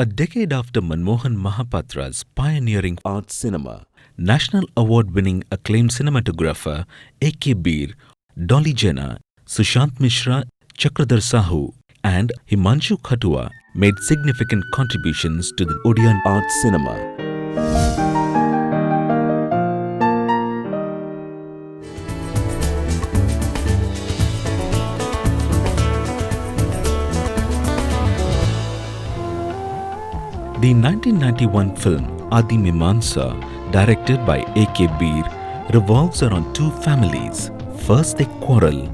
A decade after Manmohan Mahapatra's pioneering art cinema, National Award-winning acclaimed cinematographer A.K. Beer, Dolly Jenna, Sushant Mishra, Chakradhar Sahu, and Himanshu Khatua made significant contributions to the Odiyan art cinema. The 1991 film Adi Mimansa, directed by A.K. Beer, revolves around two families. First they quarrel,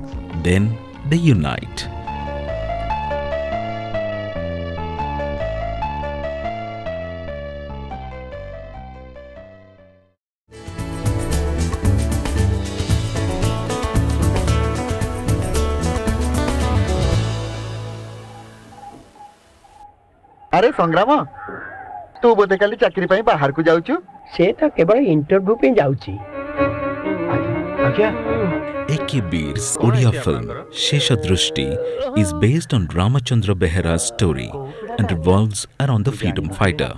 then they unite. अरे संग्राम तू बोधे काली चाकरी पाई बाहर को जाउछु से तो केवल interview पे जाउची आज्ञा A.K. Beer's Odia film Sheshadrushti is based on Ramachandra Behera's story and revolves around the freedom fighter.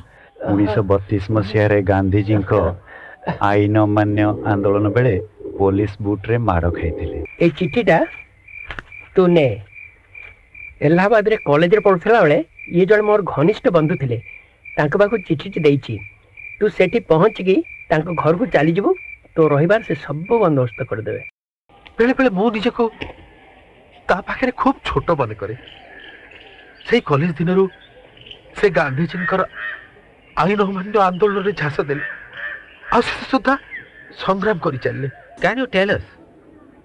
1932 मसीह गांधी जी आईन अमान्य आंदोलन बेले पुलिस बुट रे मार खाई ए चिठीटा तू ने इलाहाबाद रे कॉलेज रे पढ़ुला बेले ये जन मोर घनिष्ठ बंधु थिले तांको बाकू चिठी देइची तू सेठी पहुंच गई तांको घर को चली जीवु तो रहिबार से सब बंदोबस्त कर देबे बेले बेले मो निजे को ता पाखरे खूब छोट बने करे सेई कॉलेज दिनरु से गांधी जींकर आईन अमान्य आंदोलन रे झांसा देले आ सुद्धा संग्राम करी चलले Can you tell us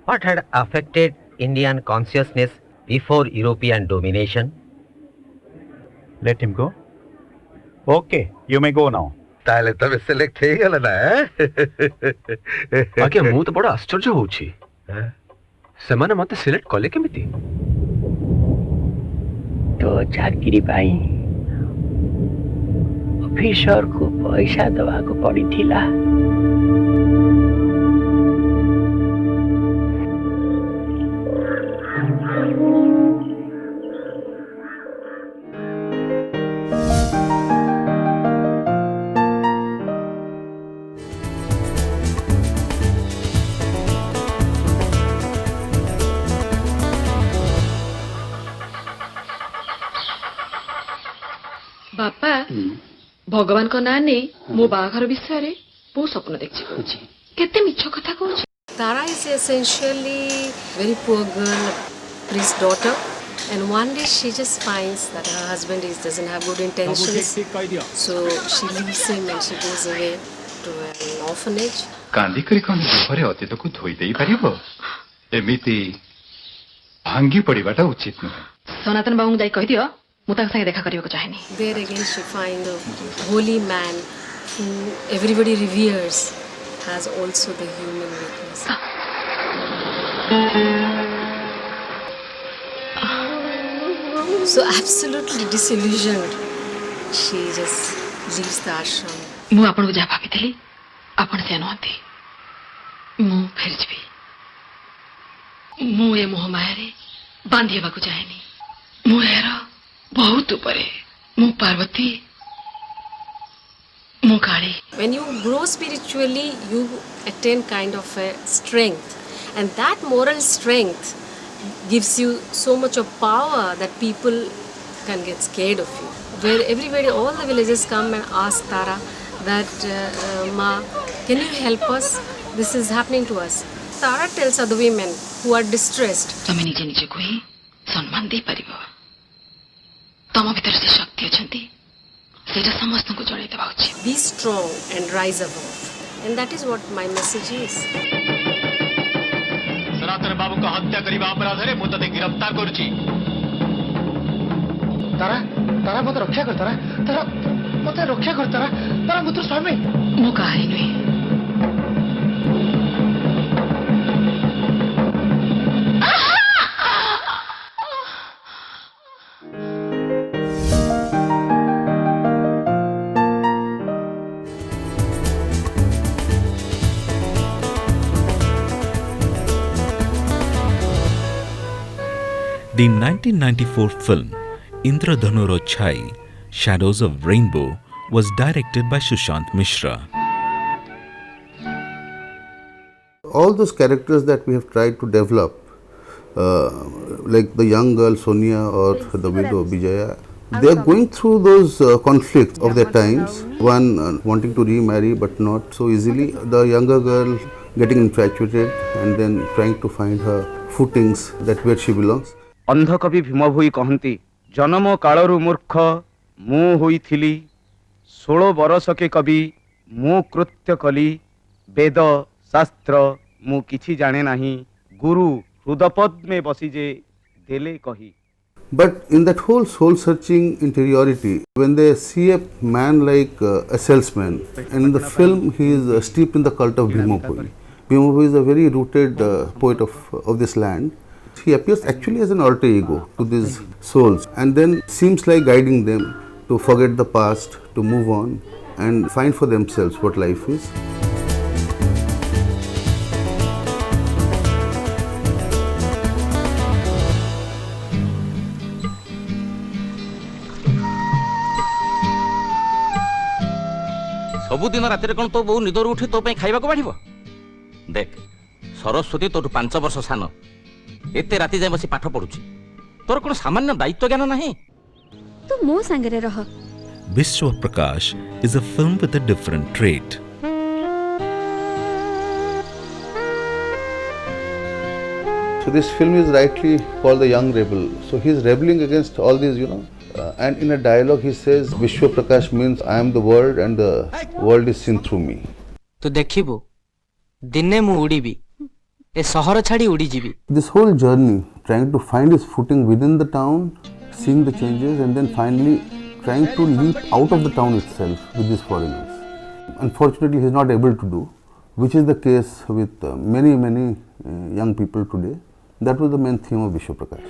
what had affected Indian consciousness before European domination? Let him go. Okay, you may go now. ताले तबे सिलेक्ट हे गला ना आगे मु तो बड़ा आश्चर्य होउछि सेमाने मते सिलेक्ट कले केमिति तो चाकरी पाई ऑफिसर को पैसा दवा को पड़ी थिला बापा भगवान को ना ने मो बाघर विषय रे बहुत स्वप्न देखछि केते मिछ कथा कहछि Tara is essentially very poor girl, priest's daughter, and one day she just finds that her husband doesn't have good intentions, so she leaves him and she goes away to an orphanage. कांदी करी कोन घरे अतीत को धोई देई परिबो एमिति भांगी पड़ीबाटा उचित न सनातन बाबू जाई कहि दियो मु ताक संगे देखा करियो को चाहेनी There again she finds a holy man who everybody reveres has also the human weakness. So absolutely disillusioned, she just leaves the ashram. मु आपन को जा भाबिथिली आपन से नहती मु फेर जबी मु ए मोह माया रे बांधी हेबाकू चाहेनी मु एरा बहुत ऊपरे मु पार्वती मु काली. When you grow spiritually, you attain kind of a strength, and that moral strength gives you so much of power that people can get scared of you. Where everybody, all the villagers come and ask Tara that, Ma, can you help us? This is happening to us. Tara tells other women who are distressed. तमे निजे निजे को ही सम्मान दे परिबो तम भीतर से शक्ति अछंती सेटा समस्त को जणै देबा उचित. Be strong and rise above, and that is what my message is. सनातन बाबू को हत्या करिबा अपराध रे मु तते गिरफ्तार करछि तारा तारा मत रक्षा कर तारा तारा मत रक्षा कर तारा तारा मु तो स्वामी मु काहे नुई The 1994 film Indradhanuro Chai Shadows of Rainbow was directed by Sushant Mishra. All those characters that we have tried to develop, like the young girl Sonia or the widow Vijaya, they are going through those conflicts of their times. One wanting to remarry but not so easily. The younger girl getting infatuated and then trying to find her footings, that where she belongs. अंधकवि भीमभोई कहती जन्म कालरू मूर्ख मु होइथिली 16 बरस के कवि मु कृत्य कली वेद शास्त्र मु किछि जाने नाही गुरु हृदपद में बसी जे देले कही. But in that whole soul-searching interiority, when they see a man like a salesman, and in the film he is steeped in the cult of Bhima Bhoi. Bhima Bhoi is a very rooted poet of this land. He appears actually as an alter ego to these souls, and then seems like guiding them to forget the past, to move on and find for themselves what life is. सबुदिन राति कौन तो बो निदर उठी तो खाइबा को बाढ़ देख सरस्वती तोर 5 वर्ष सान एते राति जाए बसी पाठ पढ़ुची तोर कोन सामान्य दायित्व ज्ञान नाही तू मो संगरे रह. Vishwa Prakash is a film with a different trait. So this film is rightly called The Young Rebel. So he is rebelling against all these, and in a dialogue he says, Vishwa Prakash means I am the world and the world is seen through me. तो देखिबो दिने मु उड़ीबी ए शहर छाड़ी उड़ी जीवी. This whole journey, trying to find his footing within the town, seeing the changes and then finally trying to leap out of the town itself with these foreigners. Unfortunately he is not able to do, which is the case with many young people today. That was the main theme of Vishwa Prakash.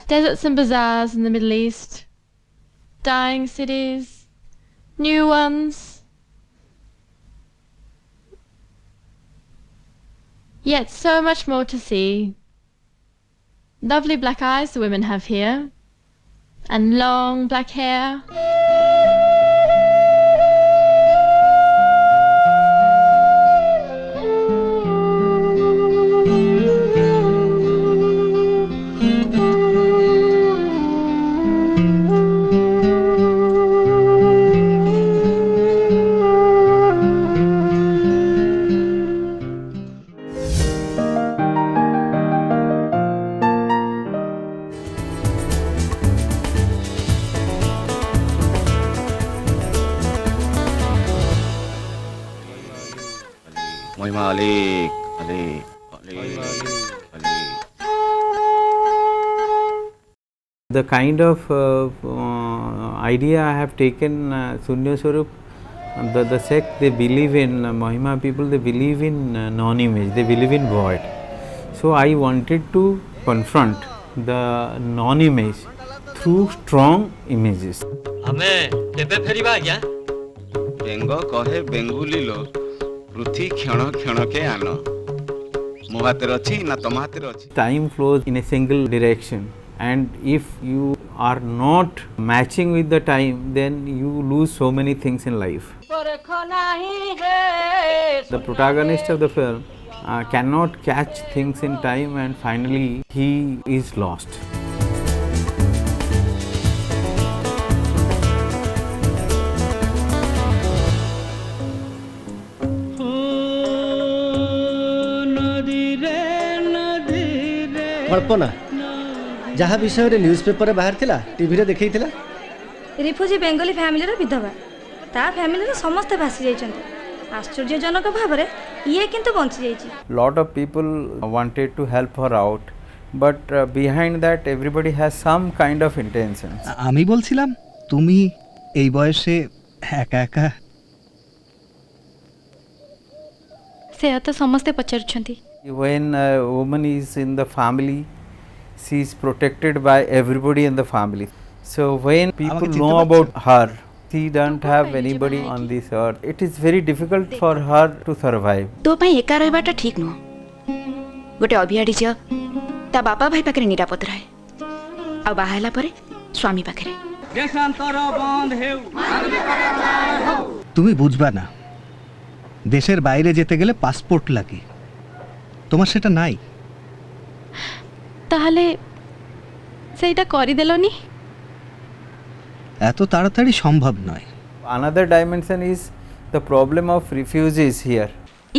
Deserts and bazaars in the Middle East, dying cities, new ones. Yet so much more to see. Lovely black eyes the women have here, and long black hair. The kind of idea I have taken, Sunya Swarup, the sect they believe in, Mahima people, they believe in non-image, they believe in void. So I wanted to confront the non-image through strong images. हमें केबे फेरिबा आज्ञा बेंग कहे बेंगुली लो पृथ्वी क्षण क्षण के आन मो हाथे अछि ना तम हाथे अछि. Time flows in a single direction, and if you are not matching with the time, then you lose so many things in life. The protagonist of the film cannot catch things in time, and finally he is lost. कल्पना जहाँ विषय news paper बाहर थिला TV रे देखई थिला refugee Bengali family रो विधवा ता family रो समस्त भासी जाइछन्ते आश्चर्यजनक भाव में ये किंतु बंची जाइछि। Lot of people wanted to help her out, but behind that everybody has some kind of intentions. আমি বলছিলাম তুমি এই বয়সে একা একা। ସେ ତ ସମସ୍ତେ ପଚାରୁଛନ୍ତି। When a woman is in the family, she is protected by everybody in the family. So when people know about her, she don't have anybody on this earth. It is very difficult for her to survive. तो ପାଇଁ ଏକା ରହିବାଟା ଠିକ୍ ନୁହଁ। ଗୋଟେ ଅଭିଆଡ଼ି ଝିଅ ତା ବାପା ଭାଇ ପାଖରେ ନିରାପଦ ରହେ, ଆଉ ବାହା ହେଲା ପରେ ସ୍ୱାମୀ ପାଖରେ। তুমি বুঝবা না, দেশের বাইরে যেতে গেলে পাসপোর্ট লাগে, তোমার সেটা নাই। তাহলে সেইটা କରିଦେଲନି? এত তাড়াতাড়ি সম্ভব নয়। Another dimension is the problem of refugees here.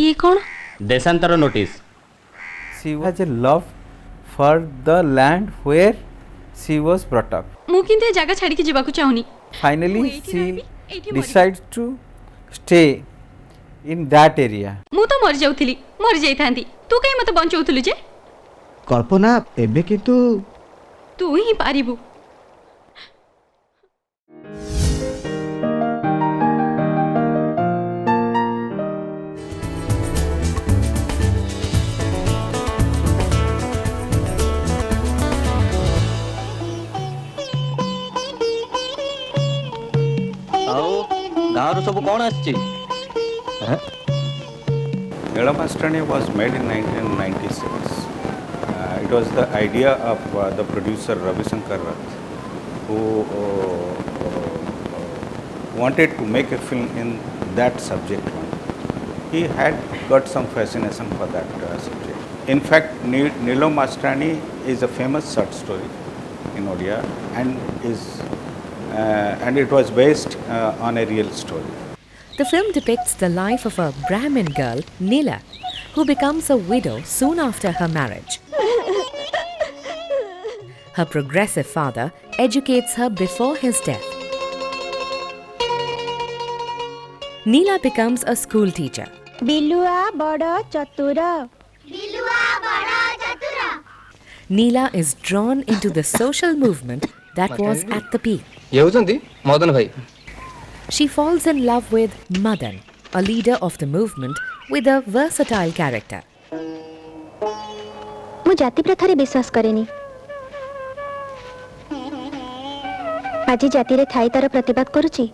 ଇଏ କ'ଣ? ଦେଶାନ୍ତର notice. She has a love for the land where she was brought up. ମୁଁ କିନ୍ତୁ ଏ ଜାଗା ଛାଡ଼ିକି ଯିବାକୁ ଚାହୁଁନି। Finally, she decides to stay in that area. ମୁଁ ତ ମରି ଯାଉଥିଲି, ମରି ଯାଇଥାନ୍ତି, ତୁ କାଇଁ ମତେ ବଞ୍ଚଉଥିଲୁ ଯେ? କଳ୍ପନା ଏବେ କିନ୍ତୁ ତୁ ହିଁ ପାରିବୁ। ଆଉ ଗାଁରୁ ସବୁ କ'ଣ ଆସିଛି? Nilamastrani was made in 1996. It was the idea of the producer Ravi Shankar who wanted to make a film in that subject one. He had got some fascination for that subject. In fact, Nilamastrani is a famous short story in Odia and it was based on a real story. The film depicts the life of a Brahmin girl, Nila, who becomes a widow soon after her marriage. Her progressive father educates her before his death. Nila becomes a school teacher. Bilua बड़ा चतुर। Nila is drawn into the social movement that was at the peak. ଇଏ ହେଉଛନ୍ତି ମଦନ ଭାଇ। She falls in love with Madan, a leader of the movement with a versatile character. मु जाति प्रथा रे विश्वास करेनी। आज जाति रे थाई तार प्रतिवाद करूची,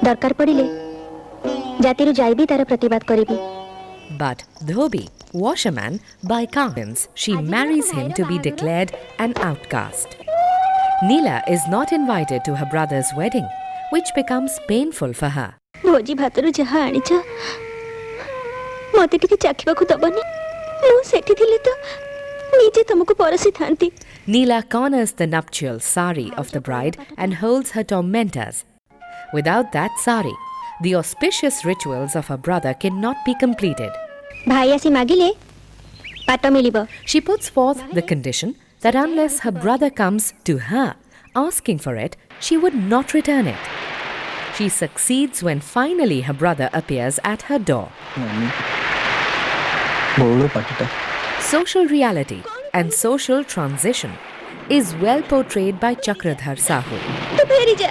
दरकार पड़िले जाति रु जाई भी तार प्रतिवाद करिबी। But Dhobi, washerman, by countenance, she marries him to be declared an outcast. Nila is not invited to her brother's wedding, which becomes painful for her. भोजी भातरु जहा आनिछ मते टिके चाखिबाकु दबनी, मु सेठी थिले तो नीचे तुमको परसी थांती। Nila corners the nuptial sari of the bride and holds her tormentors. Without that sari, the auspicious rituals of her brother cannot be completed. भाई आसी मागिले पाट मिलिबो। She puts forth the condition that unless her brother comes to her asking for it, she would not return it. She succeeds when finally her brother appears at her door. Social reality and social transition is well portrayed by Chakradhar Sahu. तू फेरी जा।